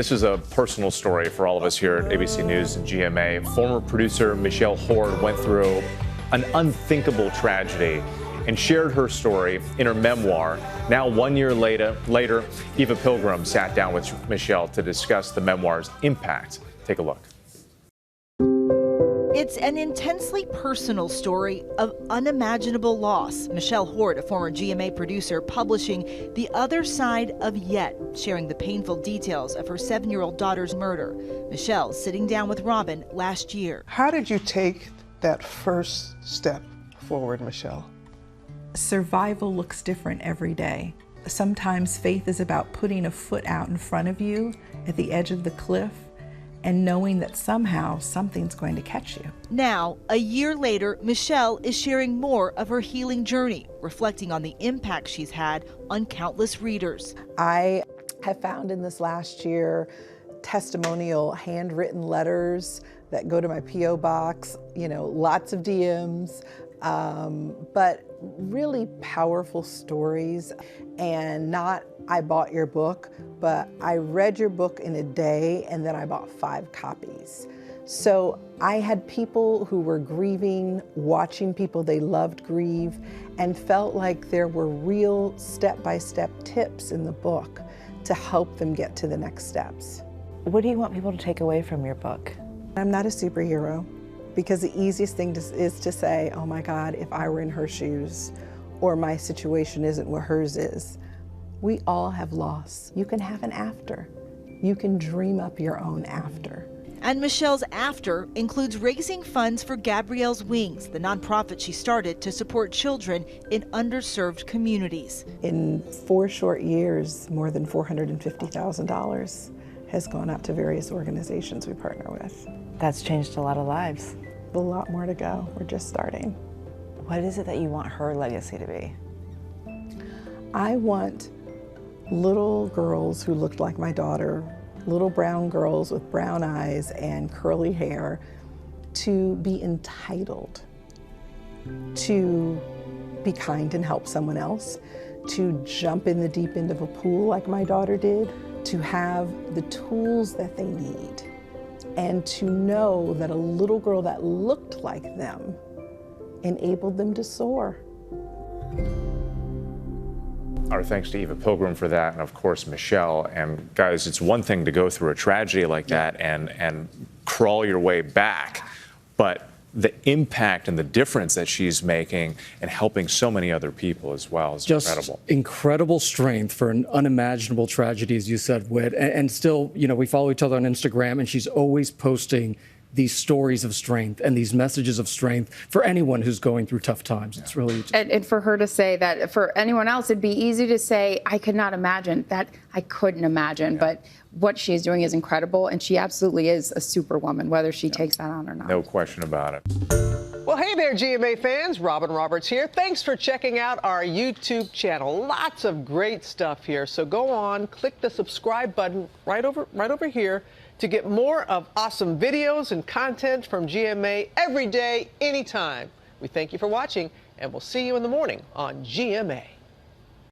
This is a personal story for all of us here at ABC News and GMA. Former producer Michelle Hord went through an unthinkable tragedy and shared her story in her memoir. Now, 1 year later, Eva Pilgrim sat down with Michelle to discuss the memoir's impact. Take a look. It's an intensely personal story of unimaginable loss. Michelle Hord, a former GMA producer, publishing The Other Side of Yet, sharing the painful details of her 7-year-old daughter's murder. Michelle sitting down with Robin last year. How did you take that first step forward, Michelle? Survival looks different every day. Sometimes faith is about putting a foot out in front of you at the edge of the cliff and knowing that somehow something's going to catch you. Now, a year later, Michelle is sharing more of her healing journey, reflecting on the impact she's had on countless readers. I have found in this last year testimonial handwritten letters that go to my P.O. box, lots of DMs, but really powerful stories. And not, I bought your book, but I read your book in a day and then I bought 5 copies. So I had people who were grieving, watching people they loved grieve, and felt like there were real step-by-step tips in the book to help them get to the next steps. What do you want people to take away from your book? I'm not a superhero, because the easiest thing is to say, oh my God, if I were in her shoes, or my situation isn't what hers is. We all have loss. You can have an after. You can dream up your own after. And Michelle's after includes raising funds for Gabrielle's Wings, the nonprofit she started to support children in underserved communities. In 4 short years, more than $450,000 has gone out to various organizations we partner with. That's changed a lot of lives. A lot more to go. We're just starting. What is it that you want her legacy to be? I want little girls who looked like my daughter, little brown girls with brown eyes and curly hair, to be entitled to be kind and help someone else, to jump in the deep end of a pool like my daughter did, to have the tools that they need, and to know that a little girl that looked like them enabled them to soar. Our thanks to Eva Pilgrim for that, and of course Michelle. And guys, it's one thing to go through a tragedy like that and crawl your way back, but the impact and the difference that she's making and helping so many other people as well is just incredible. Incredible strength for an unimaginable tragedy, as you said, Whit. And still, we follow each other on Instagram, and she's always posting these stories of strength and these messages of strength for anyone who's going through tough times. It's really and for her to say that, for anyone else, it'd be easy to say, I could not imagine that. I couldn't imagine, but what she's doing is incredible, and she absolutely is a superwoman, whether she takes that on or not. No question about it. Well, hey there, GMA fans. Robin Roberts here. Thanks for checking out our YouTube channel. Lots of great stuff here. So go on, click the subscribe button right over here to get more of awesome videos and content from GMA every day, anytime. We thank you for watching, and we'll see you in the morning on GMA.